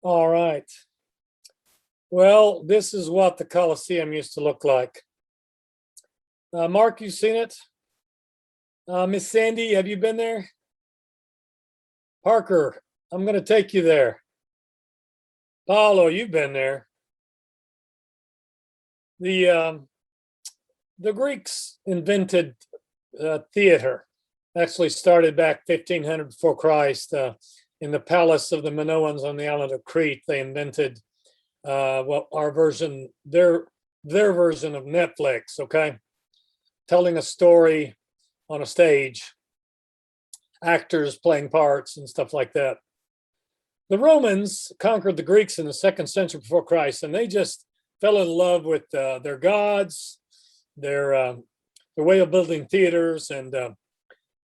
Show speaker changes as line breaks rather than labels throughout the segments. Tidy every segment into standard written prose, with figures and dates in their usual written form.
All right. Well, this is what the Colosseum used to look like. Mark, you seen it? Miss Sandy, have you been there? Parker, I'm going to take you there. Paulo, you've been there. The the Greeks invented theater. Actually, started back 1500 before Christ in the palace of the Minoans on the island of Crete. They invented our version, their version of Netflix. Okay, telling a story on a stage, actors playing parts and stuff like that. The Romans conquered the Greeks in the second century before Christ, and they just fell in love with their gods, their way of building theaters, and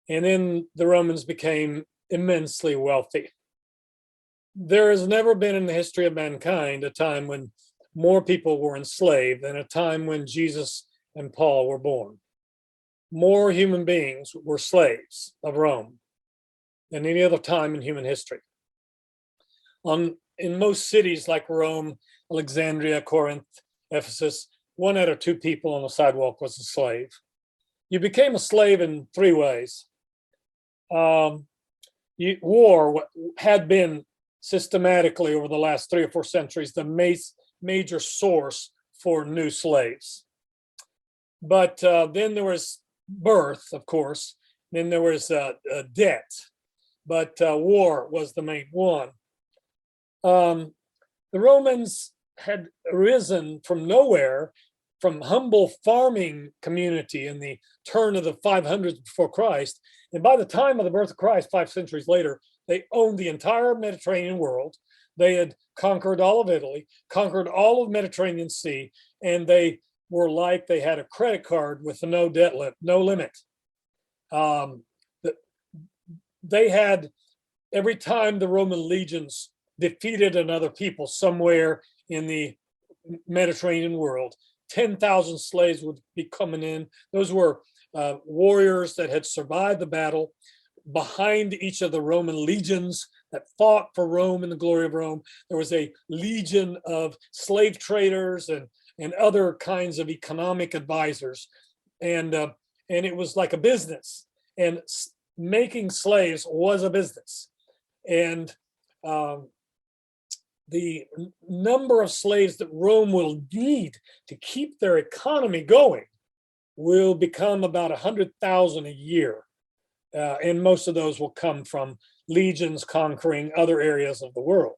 then the Romans became immensely wealthy. There has never been in the history of mankind a time when more people were enslaved than a time when Jesus and Paul were born. More human beings were slaves of Rome than any other time in human history. In most cities like Rome, Alexandria, Corinth, Ephesus, 1 out of 2 people on the sidewalk was a slave. You became a slave in 3 ways. War had been systematically over the last 3 or 4 centuries the major source for new slaves. But then there was birth, of course. Then there was debt. But war was the main one. The Romans had arisen from nowhere, from humble farming community in the turn of the 500s before Christ. And by the time of the birth of Christ, 5 centuries later, they owned the entire Mediterranean world. They had conquered all of Italy, conquered all of the Mediterranean Sea, and they were like they had a credit card with no debt no limit. They had, every time the Roman legions defeated another people somewhere in the Mediterranean world, 10,000 slaves would be coming in. Those were warriors that had survived the battle. Behind each of the Roman legions that fought for Rome and the glory of Rome, there was a legion of slave traders and other kinds of economic advisors. And it was like a business. And making slaves was a business. And the number of slaves that Rome will need to keep their economy going will become about 100,000 a year. And most of those will come from legions conquering other areas of the world.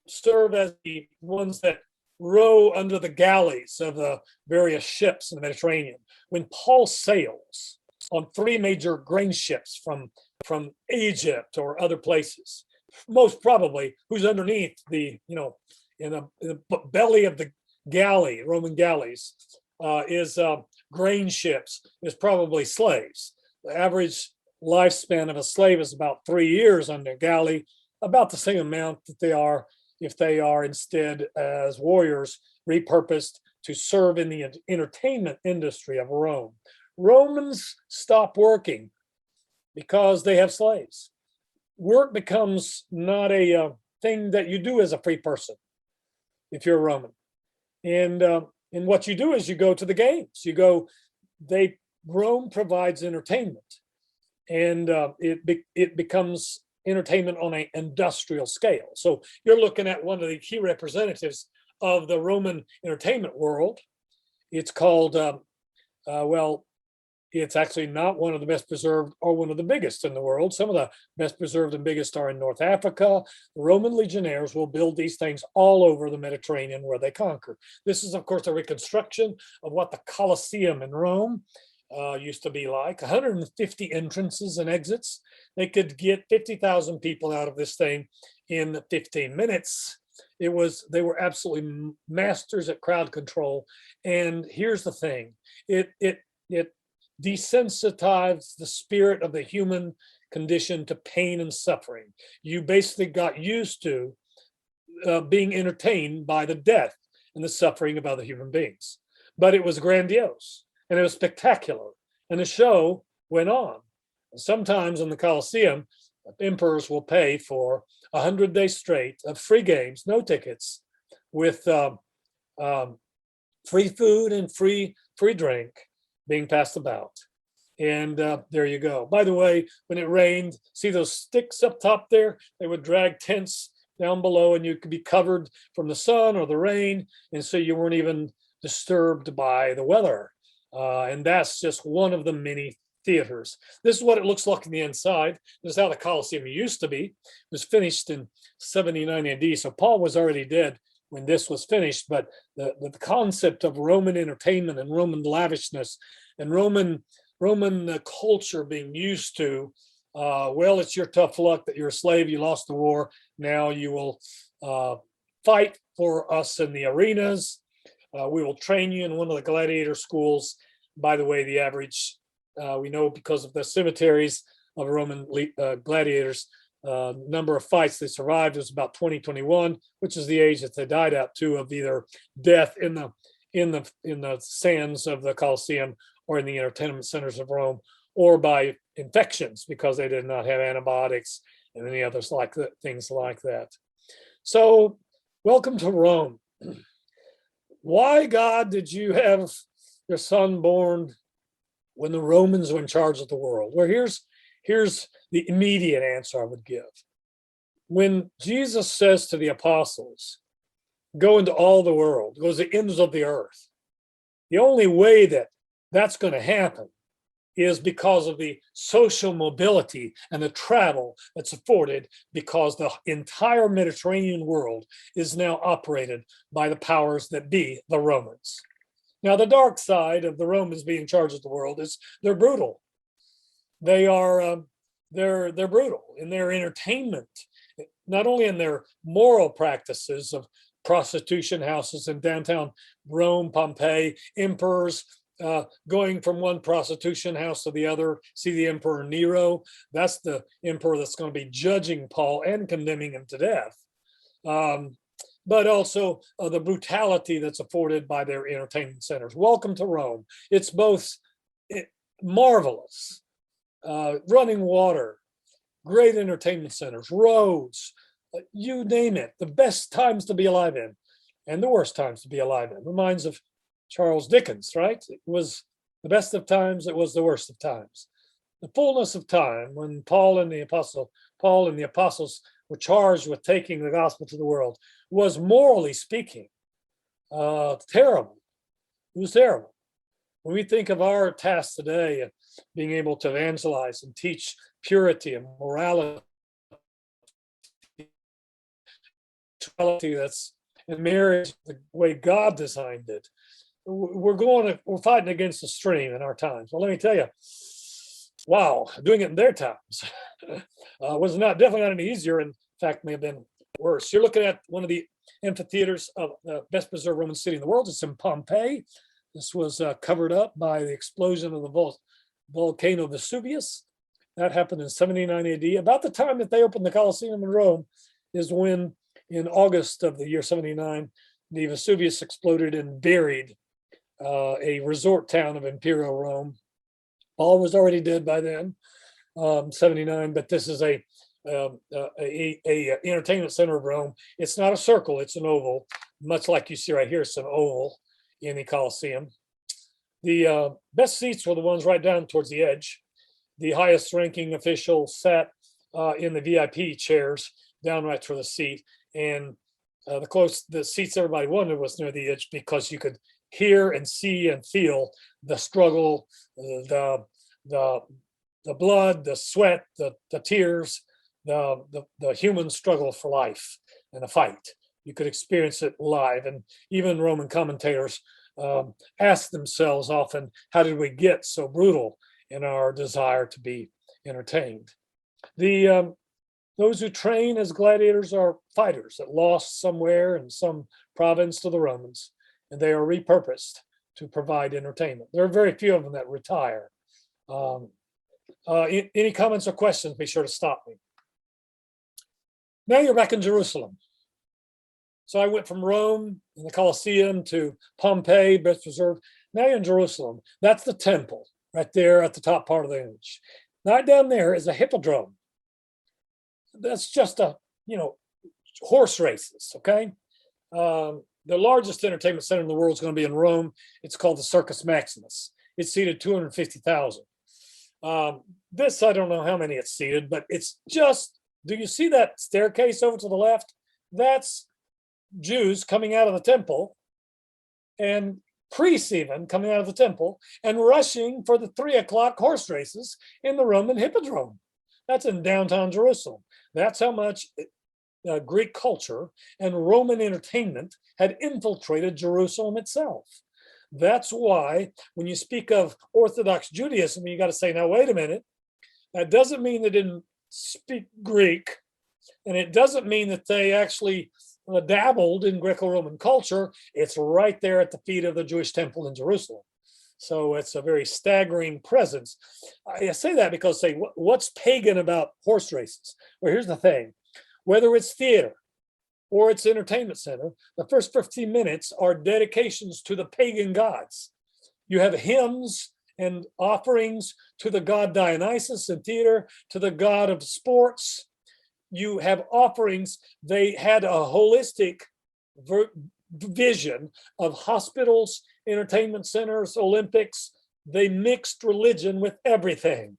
Serve as the ones that row under the galleys of the various ships in the Mediterranean. When Paul sails on 3 major grain ships from Egypt or other places, most probably who's underneath in the belly of the galley, Roman galleys, is grain ships, is probably slaves. The average lifespan of a slave is about 3 years on their galley, about the same amount that they are if they are instead as warriors repurposed to serve in the entertainment industry of Rome. Romans stop working because they have slaves. Work becomes not a thing that you do as a free person if you're a Roman. And what you do is you go to the games. Rome provides entertainment, and it becomes entertainment on an industrial scale. So you're looking at one of the key representatives of the Roman entertainment world. It's called, it's actually not one of the best preserved or one of the biggest in the world. Some of the best preserved and biggest are in North Africa. The Roman legionnaires will build these things all over the Mediterranean where they conquer. This is, of course, a reconstruction of what the Colosseum in Rome used to be like. 150 entrances and exits. They could get 50,000 people out of this thing in 15 minutes. They were absolutely masters at crowd control. And here's the thing, it desensitized the spirit of the human condition to pain and suffering. You basically got used to being entertained by the death and the suffering of other human beings. But it was grandiose and it was spectacular, and the show went on. Sometimes in the Colosseum, emperors will pay for 100 days straight of free games, no tickets, with free food and free drink being passed about. And there you go. By the way, when it rained, see those sticks up top there? They would drag tents down below, and you could be covered from the sun or the rain, and so you weren't even disturbed by the weather. And that's just one of the many theaters. This is what it looks like on the inside. This is how the Colosseum used to be. It was finished in 79 AD, so Paul was already dead when this was finished, but the concept of Roman entertainment and Roman lavishness and Roman culture being used to, well, it's your tough luck that you're a slave, you lost the war, now you will fight for us in the arenas. We will train you in one of the gladiator schools. By the way, the average, we know because of the cemeteries of Roman gladiators, number of fights they survived was about 20-21, which is the age that they died out to, of either death in the sands of the Colosseum or in the entertainment centers of Rome, or by infections because they did not have antibiotics and any others like that, things like that. So, welcome to Rome. Why, God, did you have your son born when the Romans were in charge of the world? Well, here's the immediate answer I would give. When Jesus says to the apostles, go into all the world, go to the ends of the earth, the only way that that's going to happen is because of the social mobility and the travel that's afforded, because the entire Mediterranean world is now operated by the powers that be, the Romans. Now, the dark side of the Romans being in charge of the world is they're brutal. They are they're brutal in their entertainment, not only in their moral practices of prostitution houses in downtown Rome, Pompeii, emperors going from one prostitution house to the other. See the Emperor Nero, that's the emperor that's going to be judging Paul and condemning him to death. But also the brutality that's afforded by their entertainment centers. Welcome to Rome. It's both marvelous, running water, great entertainment centers, roads, you name it, the best times to be alive in and the worst times to be alive in. Reminds of Charles Dickens, right? It was the best of times, it was the worst of times. The fullness of time, when Paul and the apostles were charged with taking the gospel to the world, was, morally speaking, terrible. It was terrible. When we think of our task today of being able to evangelize and teach purity and morality that's in marriage the way God designed it, we're fighting against the stream in our times. Well, let me tell you, wow, doing it in their times was definitely not any easier. In fact, may have been worse. You're looking at one of the amphitheaters of the best preserved Roman city in the world. It's in Pompeii. This was covered up by the explosion of the volcano Vesuvius. That happened in 79 AD. About the time that they opened the Colosseum in Rome is when, in August of the year 79, the Vesuvius exploded and buried a resort town of Imperial Rome. Paul was already dead by then, 79, but this is a entertainment center of Rome. It's not a circle, it's an oval, much like you see right here, it's an oval in the Colosseum. The best seats were the ones right down towards the edge. The highest ranking official sat in the VIP chairs down right for the seat, and the seats everybody wanted was near the edge, because you could hear and see and feel the struggle, the blood, the sweat, the tears, the human struggle for life and the fight. You could experience it live. And even Roman commentators ask themselves often, how did we get so brutal in our desire to be entertained? Those who train as gladiators are fighters that lost somewhere in some province to the Romans, and they are repurposed to provide entertainment. There are very few of them that retire. Any comments or questions, be sure to stop me. Now you're back in Jerusalem. So I went from Rome and the Colosseum to Pompeii, best preserved. Now you're in Jerusalem. That's the temple right there at the top part of the image. Right down there is a hippodrome. That's just horse races, okay? The largest entertainment center in the world is going to be in Rome. It's called the Circus Maximus. It's seated 250,000. This, I don't know how many it's seated, but it's just, do you see that staircase over to the left? That's Jews coming out of the temple, and priests even coming out of the temple and rushing for the 3 o'clock horse races in the Roman hippodrome. That's in downtown Jerusalem. That's how much Greek culture and Roman entertainment had infiltrated Jerusalem itself. That's why when you speak of Orthodox Judaism, you got to say, now, wait a minute. That doesn't mean they didn't speak Greek, and it doesn't mean that they actually dabbled in Greco-Roman culture. It's right there at the feet of the Jewish temple in Jerusalem. So it's a very staggering presence. I say that because, say, what's pagan about horse races? Well, here's the thing. Whether it's theater or it's entertainment center, the first 15 minutes are dedications to the pagan gods. You have hymns and offerings to the god Dionysus in theater, to the god of sports. You have offerings. They had a holistic vision of hospitals, entertainment centers, Olympics. They mixed religion with everything.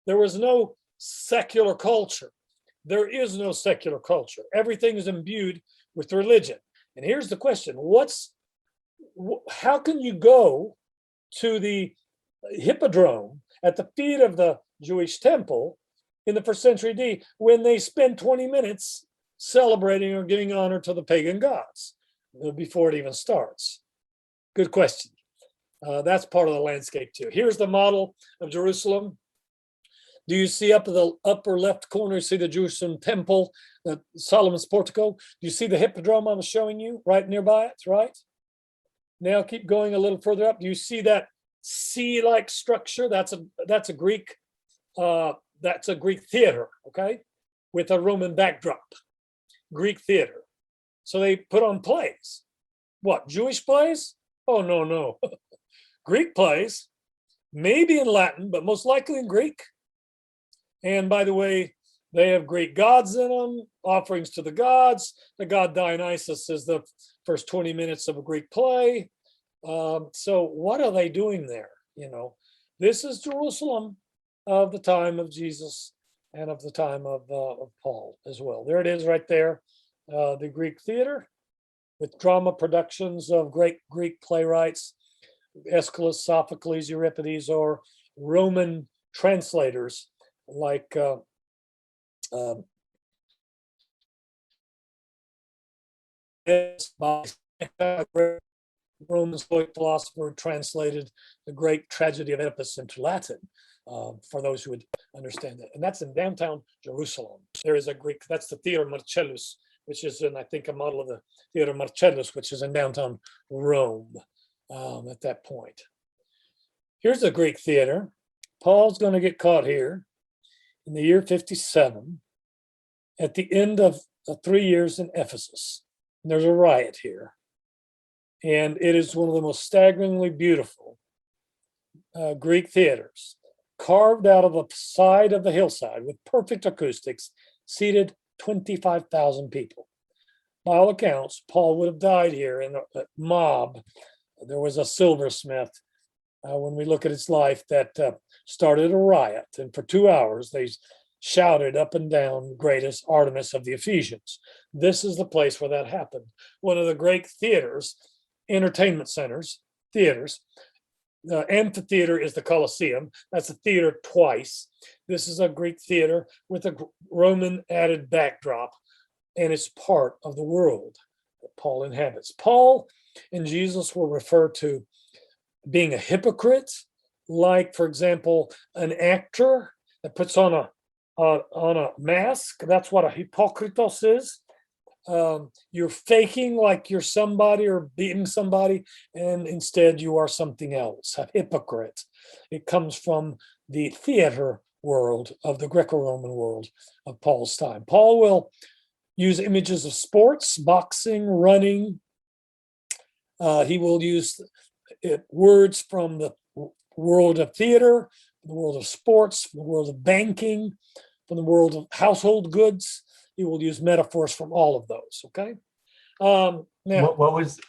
There was no secular culture. There is no secular culture. Everything is imbued with religion. And here's the question: how can you go to the hippodrome at the feet of the Jewish temple in the first century AD when they spend 20 minutes celebrating or giving honor to the pagan gods before it even starts? Good question. That's part of the landscape too. Here's the model of Jerusalem. Do you see up in the upper left corner, you see the Jerusalem temple, Solomon's portico? Do you see the hippodrome I was showing you right nearby it, right? Now keep going a little further up. Do you see that sea-like structure? That's a Greek theater, okay, with a Roman backdrop. Greek theater. So they put on plays. What, Jewish plays? Oh, no. Greek plays, maybe in Latin, but most likely in Greek. And by the way, they have Greek gods in them, offerings to the gods. The god Dionysus is the first 20 minutes of a Greek play. So what are they doing there? This is Jerusalem of the time of Jesus and of the time of Paul as well. There it is right there, the Greek theater with drama productions of great Greek playwrights, Aeschylus, Sophocles, Euripides, or Roman translators like Roman Stoic philosopher translated the great tragedy of Oedipus into Latin, for those who would understand that. And that's in downtown Jerusalem. There is a Greek, that's the Theater Marcellus, which is I think, a model of the Theater Marcellus, which is in downtown Rome at that point. Here's the Greek theater. Paul's going to get caught here in the year 57 at the end of 3 years in Ephesus. And there's a riot here. And it is one of the most staggeringly beautiful Greek theaters, carved out of the side of the hillside with perfect acoustics, seated 25,000 people. By all accounts, Paul would have died here in a mob. There was a silversmith, when we look at his life, that started a riot. And for 2 hours, they shouted up and down, "Greatest Artemis of the Ephesians." This is the place where that happened. One of the great theaters, entertainment centers, theaters. The amphitheater is the Colosseum. That's a theater twice. This is a Greek theater with a Roman added backdrop, and it's part of the world that Paul inhabits. Paul and Jesus will refer to being a hypocrite, like, for example, an actor that puts on a mask. That's what a hypokritos is. You're faking like you're somebody or being somebody, and instead you are something else, a hypocrite. It comes from the theater world of the Greco-Roman world of Paul's time. Paul will use images of sports, boxing, running. He will use words from the world of theater, from the world of sports, from the world of banking, from the world of household goods. He will use metaphors from all of those. Okay. Now,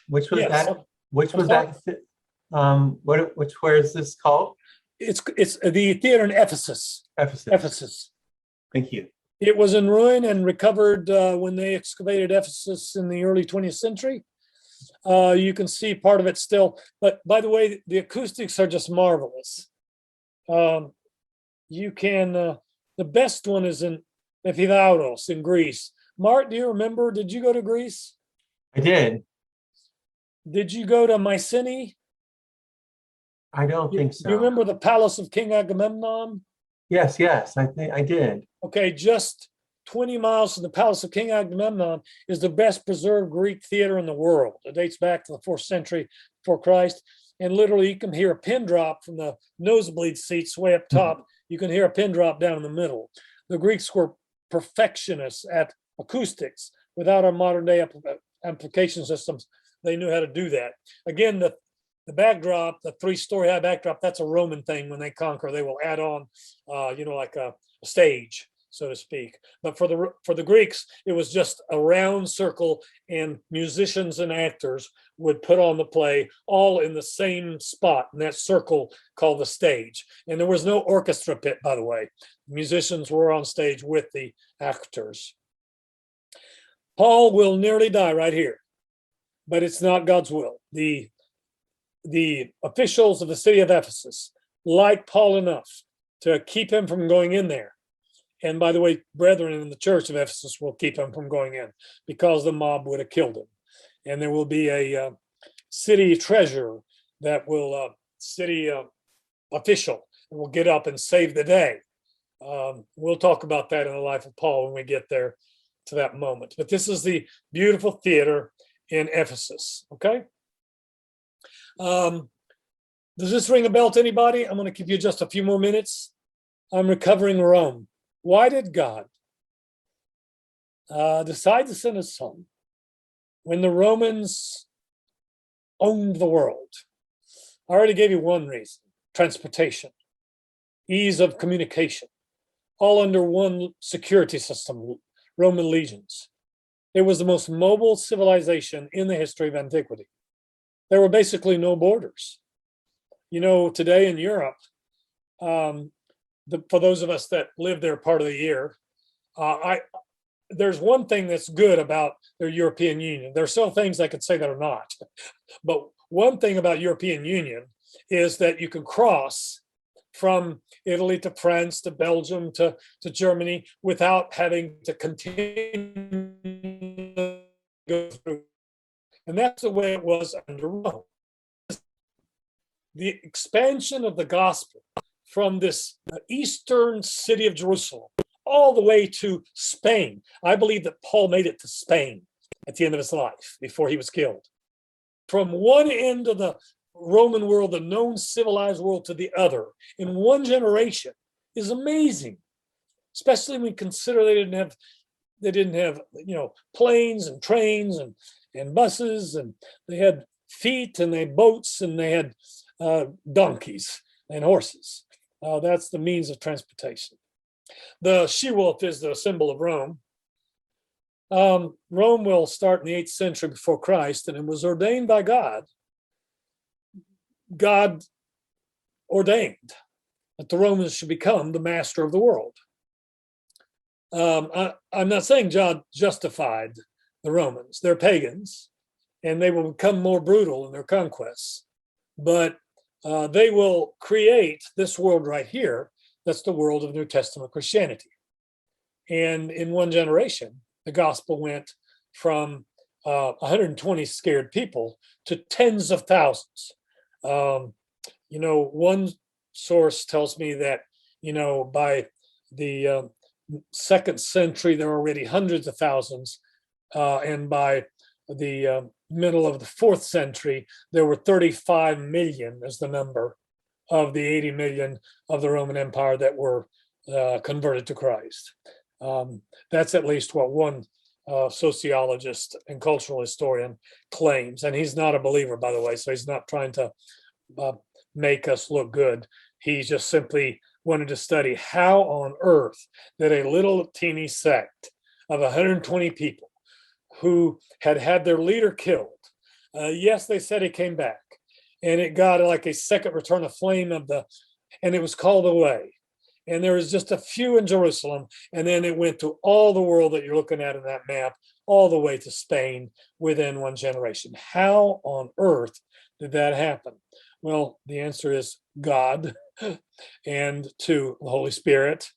which was
yes,
that? Which
I'm
was
sorry.
that? Where is this called?
It's the theater in Ephesus.
Ephesus.
Ephesus.
Thank you.
It was in ruin and recovered when they excavated Ephesus in the early 20th century. You can see part of it still. But by the way, the acoustics are just marvelous. You can, the best one is in Epidauros in Greece. Mart, do you remember? Did you go to Greece?
I did.
Did you go to Mycenae?
I don't think
Do you
so.
remember the palace of King Agamemnon?
Yes, I think I did.
Okay, just 20 miles from the palace of King Agamemnon is the best preserved Greek theater in the world. It dates back to the 4th century before Christ. And literally, you can hear a pin drop from the nosebleed seats way up top. You can hear a pin drop down in the middle. The Greeks were perfectionists at acoustics. Without our modern day amplification systems, they knew how to do that. Again, the backdrop, the 3-story high backdrop, that's a Roman thing. When they conquer, they will add on, like a stage, so to speak. But for the Greeks, it was just a round circle, and musicians and actors would put on the play all in the same spot in that circle called the stage. And there was no orchestra pit, by the way. Musicians were on stage with the actors. Paul will nearly die right here, but it's not God's will. The officials of the city of Ephesus liked Paul enough to keep him from going in there. And by the way, brethren in the church of Ephesus will keep him from going in because the mob would have killed him. And there will be a city treasurer that will, city official that will get up and save the day. We'll talk about that in the life of Paul when we get there to that moment. But this is the beautiful theater in Ephesus, okay? Does this ring a bell to anybody? I'm going to give you just a few more minutes. I'm recovering Rome. Why did God decide to send his son when the Romans owned the world? I already gave you one reason: transportation, ease of communication, all under one security system, Roman legions. It was the most mobile civilization in the history of antiquity. There were basically no borders. Today in Europe, for those of us that live there part of the year, there's one thing that's good about the European Union. There are still things I could say that are not. But one thing about European Union is that you can cross from Italy to France to Belgium to Germany without having to continue to go through. And that's the way it was under Rome. The expansion of the gospel from this eastern city of Jerusalem all the way to Spain. I believe that Paul made it to Spain at the end of his life before he was killed. From one end of the Roman world, the known civilized world, to the other in one generation is amazing, especially when you consider they didn't have planes and trains and buses, and they had feet and they had boats and they had donkeys and horses. That's the means of transportation. The she-wolf is the symbol of Rome. Rome will start in the 8th century before Christ, and it was ordained by God. God ordained that the Romans should become the master of the world. I'm not saying God justified the Romans. They're pagans, and they will become more brutal in their conquests. But they will create this world right here. That's the world of New Testament Christianity. And in one generation, the gospel went from 120 scared people to tens of thousands. One source tells me that, by the 2nd century, there were already hundreds of thousands. And by the middle of the 4th century, there were 35 million as the number of the 80 million of the Roman Empire that were converted to Christ. That's at least what one sociologist and cultural historian claims. And he's not a believer, by the way, so he's not trying to make us look good. He just simply wanted to study how on earth did a little teeny sect of 120 people who had had their leader killed. Yes, they said he came back, and it got like a second return of flame and it was called away. And there was just a few in Jerusalem, and then it went to all the world that you're looking at in that map, all the way to Spain within one generation. How on earth did that happen? Well, the answer is God, and to the Holy Spirit,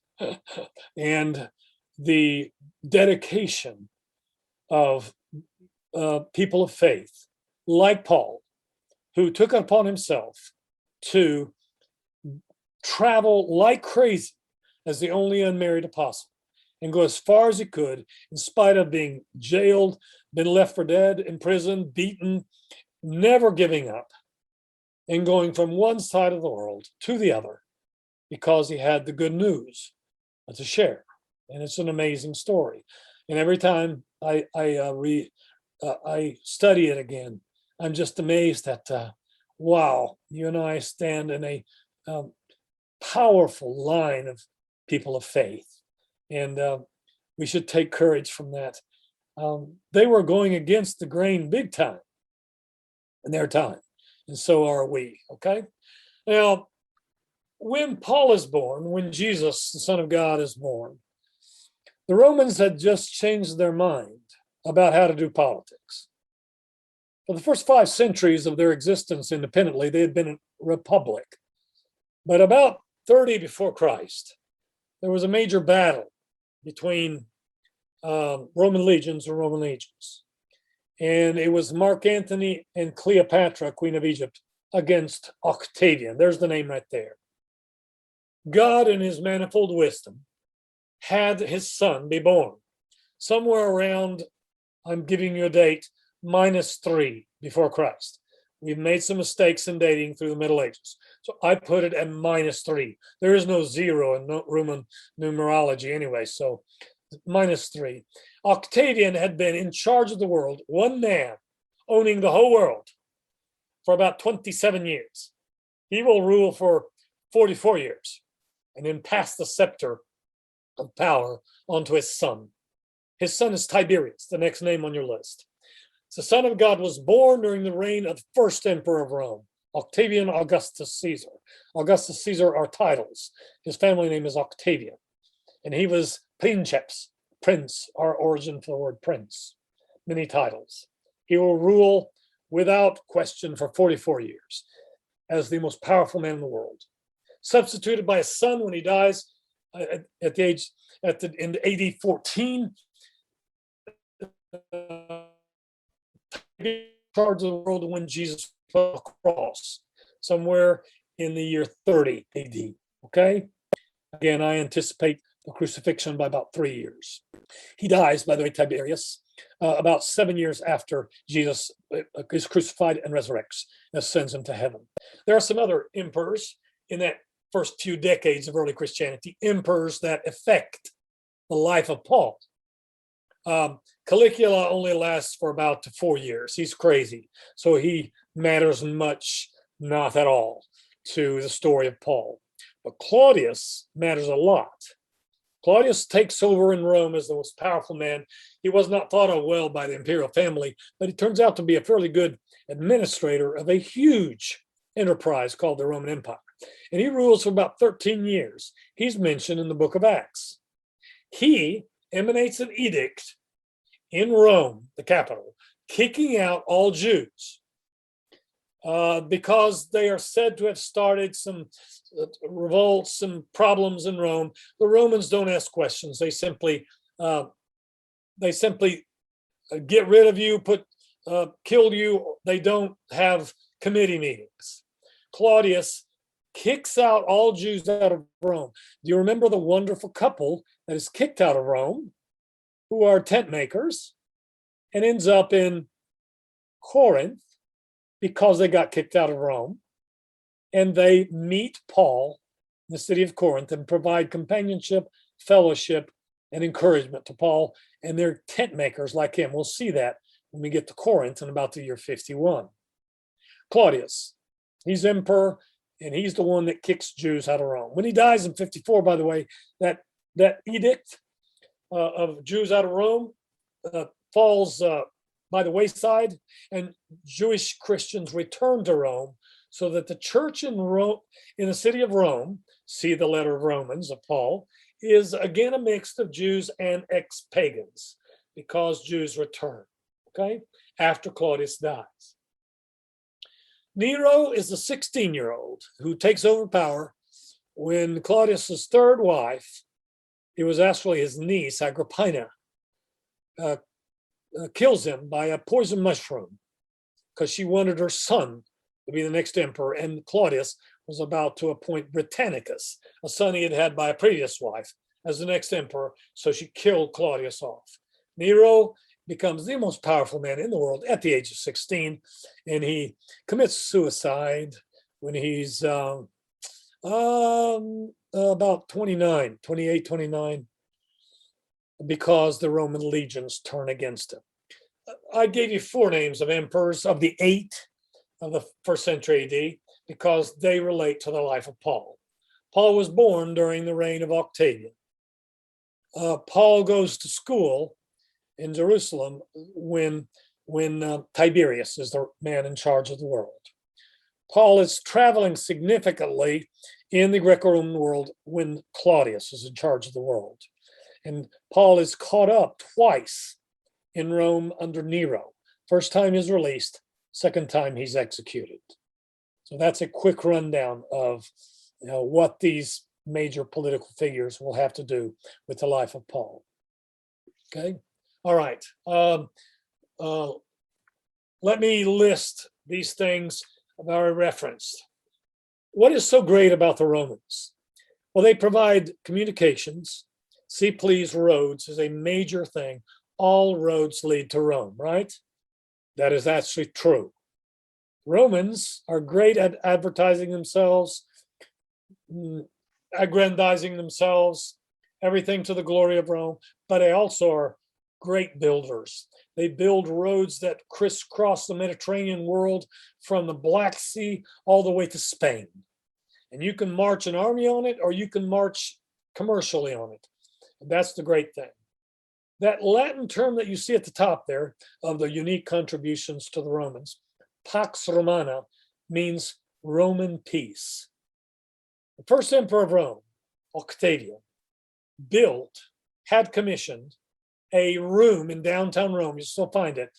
and the dedication of people of faith, like Paul, who took it upon himself to travel like crazy as the only unmarried apostle and go as far as he could, in spite of being jailed, been left for dead, in prison, beaten, never giving up, and going from one side of the world to the other because he had the good news to share. And it's an amazing story. And every time I study it again, I'm just amazed at, wow, you and I stand in a powerful line of people of faith. And we should take courage from that. They were going against the grain big time in their time. And so are we, okay? Now, when Paul is born, when Jesus, the Son of God, is born, the Romans had just changed their mind about how to do politics. For the first 5 centuries of their existence independently, they had been a republic. But about 30 before Christ, there was a major battle between Roman legions and Roman legions. And it was Mark Antony and Cleopatra, Queen of Egypt, against Octavian. There's the name right there. God, in his manifold wisdom, had his son be born somewhere around, I'm giving you a date, -3 before Christ. We've made some mistakes in dating through the Middle Ages. So I put it at -3. There is no 0 in Roman numerology anyway, so -3. Octavian had been in charge of the world, one man owning the whole world for about 27 years. He will rule for 44 years and then pass the scepter of power onto his son. His son is Tiberius, the next name on your list. The Son of God was born during the reign of the first emperor of Rome, Octavian Augustus Caesar. Augustus Caesar are titles. His family name is Octavian. And he was princeps, prince, our origin for the word prince, many titles. He will rule without question for 44 years as the most powerful man in the world. Substituted by his son when he dies in AD 14. In charge of the world when Jesus fell across somewhere in the year 30 AD. Okay. Again, I anticipate the crucifixion by about 3 years. He dies, by the way, Tiberius, about 7 years after Jesus is crucified and resurrects, ascends him to heaven. There are some other emperors in that first few decades of early Christianity, emperors that affect the life of Paul. Caligula only lasts for about 4 years. He's crazy. So he matters much, not at all, to the story of Paul. But Claudius matters a lot. Claudius takes over in Rome as the most powerful man. He was not thought of well by the imperial family, but he turns out to be a fairly good administrator of a huge enterprise called the Roman Empire. And he rules for about 13 years. He's mentioned in the book of Acts. He emanates an edict in Rome, the capital, kicking out all Jews because they are said to have started some revolts, some problems in Rome. The Romans don't ask questions. They simply get rid of you, kill you. They don't have committee meetings. Claudius kicks out all Jews out of Rome. Do you remember the wonderful couple that is kicked out of Rome, who are tent makers, and ends up in Corinth because they got kicked out of Rome? And they meet Paul in the city of Corinth and provide companionship, fellowship, and encouragement to Paul. And they're tent makers like him. We'll see that when we get to Corinth in about the year 51. Claudius, he's emperor. And he's the one that kicks Jews out of Rome. When he dies in 54, by the way, that edict of Jews out of Rome falls by the wayside, and Jewish Christians return to Rome, so that the church in Rome, in the city of Rome, see the letter of Romans of Paul, is again a mix of Jews and ex-pagans, because Jews return, okay, after Claudius dies. Nero is a 16-year-old who takes over power when Claudius's third wife, it was actually his niece, Agrippina, kills him by a poison mushroom because she wanted her son to be the next emperor, and Claudius was about to appoint Britannicus, a son he had had by a previous wife, as the next emperor, so she killed Claudius off. Nero becomes the most powerful man in the world at the age of 16, and he commits suicide when he's about 29, 28, 29, because the Roman legions turn against him. I gave you 4 names of emperors of the 8 of the 1st century AD because they relate to the life of Paul. Paul was born during the reign of Octavian. Paul goes to school in Jerusalem when Tiberius is the man in charge of the world. Paul is traveling significantly in the Greco-Roman world when Claudius is in charge of the world. And Paul is caught up twice in Rome under Nero. First time he's released, second time he's executed. So that's a quick rundown of what these major political figures will have to do with the life of Paul. Okay, all right. Let me list these things that I referenced. What is so great about the Romans? Well, they provide communications. See, please, roads is a major thing. All roads lead to Rome, right? That is actually true. Romans are great at advertising themselves, aggrandizing themselves, everything to the glory of Rome, but they also are great builders. They build roads that crisscross the Mediterranean world from the Black Sea all the way to Spain. And you can march an army on it, or you can march commercially on it. And that's the great thing. That Latin term that you see at the top there of the unique contributions to the Romans, Pax Romana, means Roman peace. The first emperor of Rome, Octavian, had commissioned a room in downtown Rome. You still find it.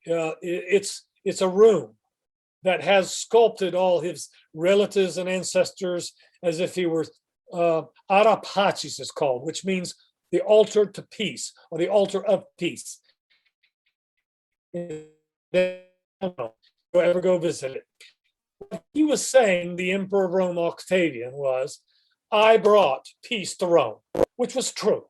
It's a room that has sculpted all his relatives and ancestors as if he were Ara Pacis is called, which means the altar to peace, or the altar of peace. Ever go visit it? What he was saying, the emperor of Rome, Octavian, was, I brought peace to Rome, which was true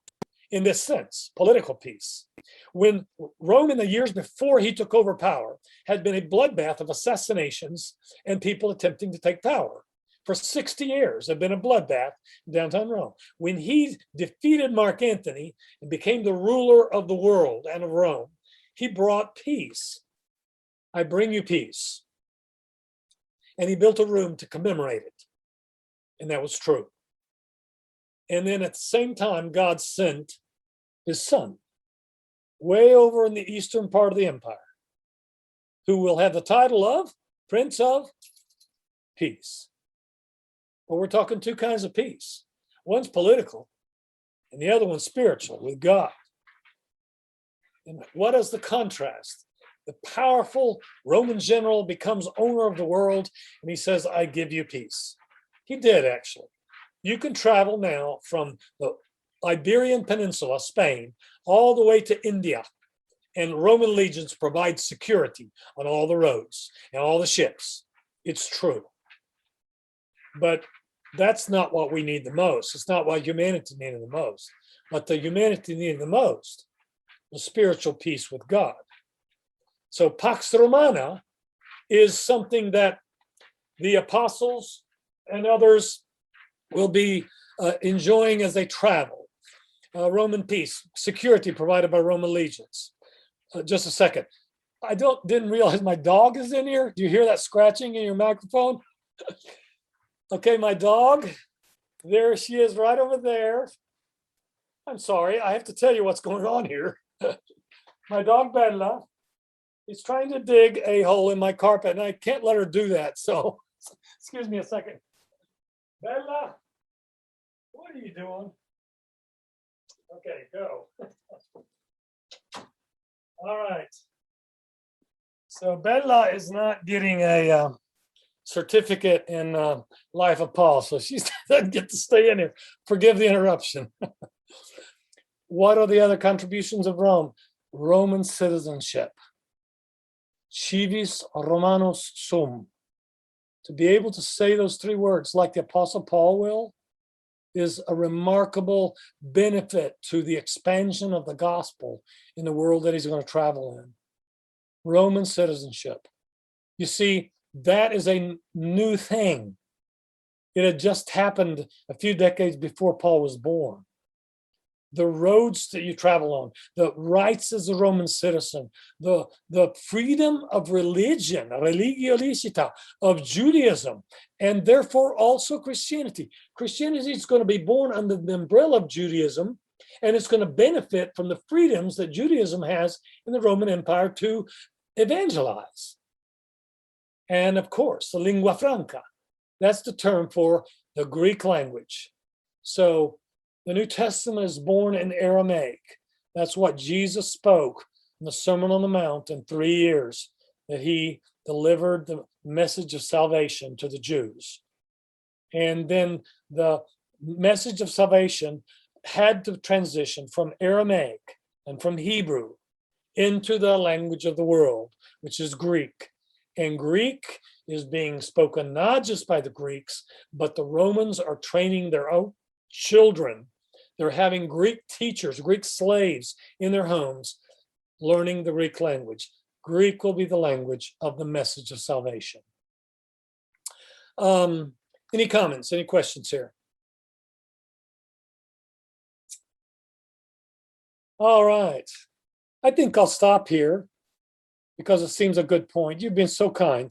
in this sense, political peace. When Rome, in the years before he took over power, had been a bloodbath of assassinations and people attempting to take power. For 60 years, had been a bloodbath in downtown Rome. When he defeated Mark Antony and became the ruler of the world and of Rome, he brought peace. I bring you peace. And he built a room to commemorate it. And that was true. And then at the same time, God sent his son way over in the eastern part of the empire, who will have the title of Prince of Peace. But we're talking 2 kinds of peace. One's political, and the other one's spiritual, with God. And what is the contrast? The powerful Roman general becomes owner of the world, and he says, I give you peace. He did, actually. You can travel now from the Iberian Peninsula, Spain, all the way to India, and Roman legions provide security on all the roads and all the ships. It's true. But that's not what we need the most. It's not what humanity needed the most. What the humanity needed the most was spiritual peace with God. So Pax Romana is something that the apostles and others will be enjoying as they travel. Roman peace, security provided by Roman legions. Just a second. I didn't realize my dog is in here. Do you hear that scratching in your microphone? Okay, my dog, there she is right over there. I'm sorry, I have to tell you what's going on here. My dog Bella is trying to dig a hole in my carpet, and I can't let her do that. So, excuse me a second. Bella, what are you doing? Okay, go. All right. So Bella is not getting a certificate in Life of Paul, so she doesn't get to stay in here. Forgive the interruption. What are the other contributions of Rome? Roman citizenship. Civis Romanus sum. To be able to say those three words like the Apostle Paul will is a remarkable benefit to the expansion of the gospel in the world that he's going to travel in. Roman citizenship. You see, that is a new thing. It had just happened a few decades before Paul was born. The roads that you travel on, the rights as a Roman citizen, the freedom of religion, religio licita, of Judaism, and therefore also Christianity. Christianity is going to be born under the umbrella of Judaism, and it's going to benefit from the freedoms that Judaism has in the Roman Empire to evangelize. And of course, the lingua franca, that's the term for the Greek language. So the New Testament is born in Aramaic. That's what Jesus spoke in the Sermon on the Mount in 3 years that he delivered the message of salvation to the Jews. And then the message of salvation had to transition from Aramaic and from Hebrew into the language of the world, which is Greek. And Greek is being spoken not just by the Greeks, but the Romans are training their own children. They're having Greek teachers, Greek slaves in their homes, learning the Greek language. Greek will be the language of the message of salvation. Any comments, any questions here? All right. I think I'll stop here because it seems a good point. You've been so kind.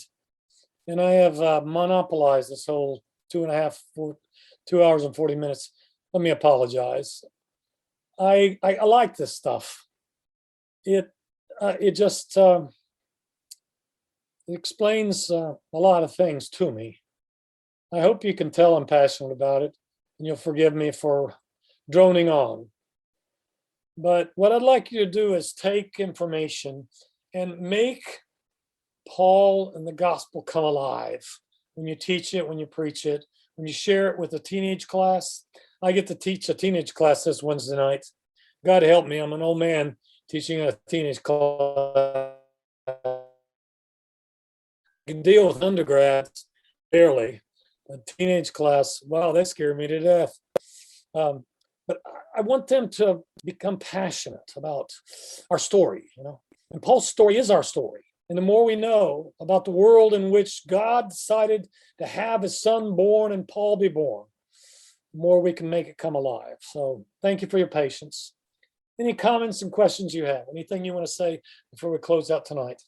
And I have monopolized this whole 2 hours and 40 minutes. Let me apologize. I like this stuff. It just explains a lot of things to me. I hope you can tell I'm passionate about it, and you'll forgive me for droning on. But what I'd like you to do is take information and make Paul and the gospel come alive. When you teach it, when you preach it, when you share it with a teenage class. I get to teach a teenage class this Wednesday night. God help me, I'm an old man teaching a teenage class. I can deal with undergrads barely. A teenage class, wow, that scared me to death. But I want them to become passionate about our story, And Paul's story is our story. And the more we know about the world in which God decided to have his son born and Paul be born, the more we can make it come alive. So thank you for your patience. Any comments and questions you have? Anything you want to say before we close out tonight?